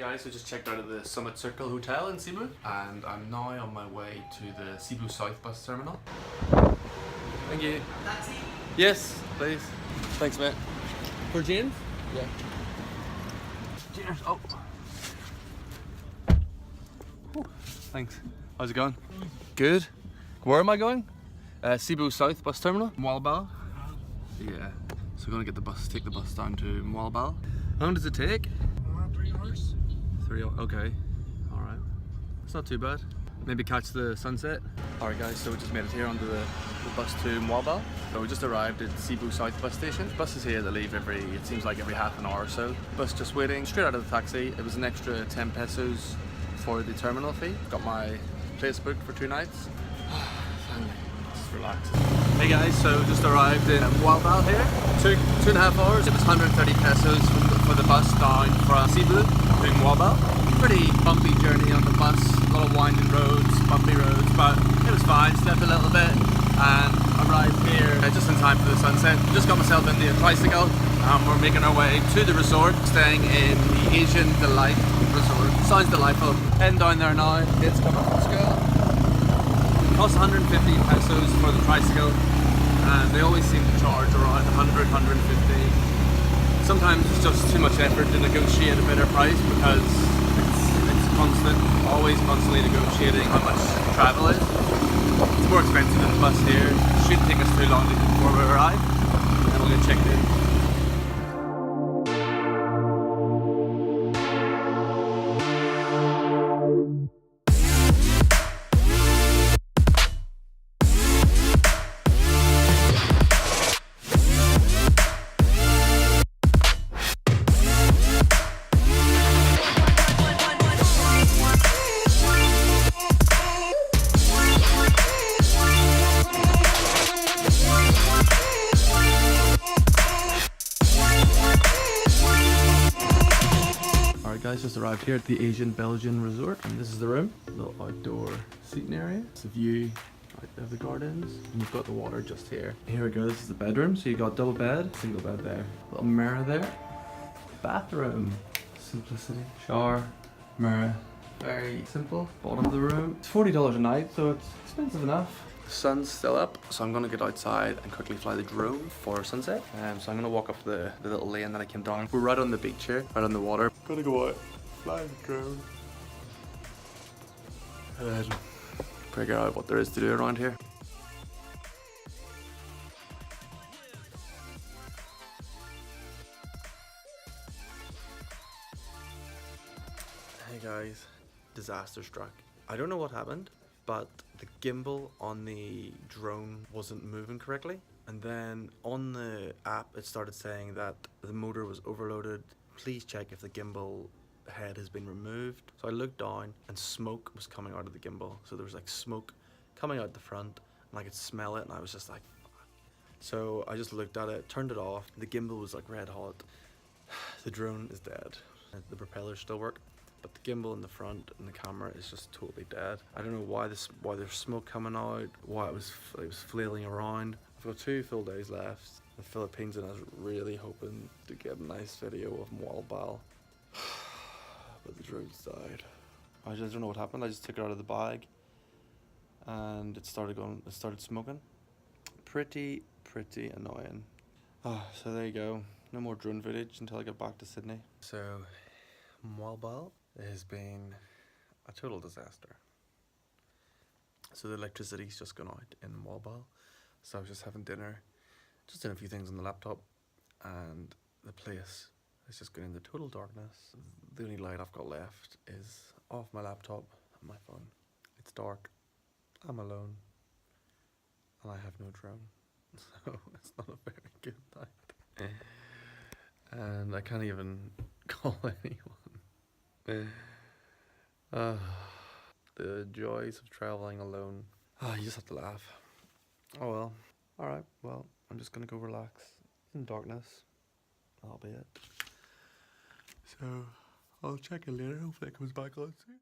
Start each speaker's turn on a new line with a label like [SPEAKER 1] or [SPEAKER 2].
[SPEAKER 1] guys, so just checked out of the Summit Circle Hotel in Cebu, and I'm now on my way to the Cebu South bus terminal. Thank you. Taxi? Yes, please. Thanks, mate. For James? Yeah. Cheers. Oh. Whew. Thanks. How's it going? Good. Where am I going? Cebu South bus terminal. Moalboal. Yeah. So we're gonna get the bus. Take the bus down to Moalboal. How long does it take?
[SPEAKER 2] 3 hours.
[SPEAKER 1] 3 hours. Okay. All right. It's not too bad. Maybe catch the sunset. All right, guys. So we just made it here onto the bus to Moalboal. So we just arrived at Cebu South bus station. Buses here that leave it seems like every half an hour or so. Bus just waiting. Straight out of the taxi. It was an extra 10 pesos for the terminal fee. Got my place booked for 2 nights. Finally, just relax. Hey guys, so just arrived in Moalboal here. Took 2.5 hours. It was 130 pesos for the bus down from Cebu to Moalboal. Pretty bumpy journey on the bus. A lot of winding roads, bumpy roads, but it was fine. Stepped a little bit and arrived here just in time for the sunset. Just got myself into a tricycle and we're making our way to the resort, staying in the Asian Delight Resort. Sounds delightful. Heading down there now. It's coming from school. Costs 150 pesos for the tricycle, and they always seem to charge around 100, 150. Sometimes it's just too much effort to negotiate a better price because it's constant, always constantly negotiating how much travel is. It's more expensive than the bus here. It shouldn't take us too long before we arrive, and we'll get checked in. Guys, just arrived here at the Asian Belgian Resort, and this is the room. Little outdoor seating area. It's a view out of the gardens, and you've got the water just here. Here we go. This is the bedroom. So you got double bed, single bed there, little mirror there, bathroom, simplicity, shower, mirror, very simple. Bottom of the room. It's $40 a night, so it's expensive enough. The sun's still up, so I'm gonna get outside and quickly fly the drone for sunset. So I'm gonna walk up the little lane that I came down. We're right on the beach here, right on the water. Gonna go out, fly the drone, and then figure out what there is to do around here. Hey guys, disaster struck. I don't know what happened, but the gimbal on the drone wasn't moving correctly, and then on the app it started saying that the motor was overloaded. Please check if the gimbal head has been removed. So I looked down and smoke was coming out of the gimbal. So there was like smoke coming out the front and I could smell it, and I was just like, fuck. So I just looked at it, turned it off. The gimbal was like red hot. The drone is dead. The propellers still work, but the gimbal in the front and the camera is just totally dead. I don't know why there's smoke coming out, why it was flailing around. I've got 2 full days left in the Philippines, and I was really hoping to get a nice video of Moalboal. But the drone's died. I just don't know what happened. I just took it out of the bag and it started smoking. Pretty annoying. So there you go. No more drone footage until I get back to Sydney. So Moalboal has been a total disaster. So the electricity's just gone out in Moalboal. So I was just having dinner, just doing a few things on the laptop, and the place is just going into total darkness. The only light I've got left is off my laptop and my phone. It's dark, I'm alone, and I have no drone. So it's not a very good night. And I can't even call anyone. The joys of traveling alone. You just have to laugh. Oh well. Alright, well, I'm just gonna go relax in darkness. That'll be it. So I'll check it later. Hopefully it comes back on soon.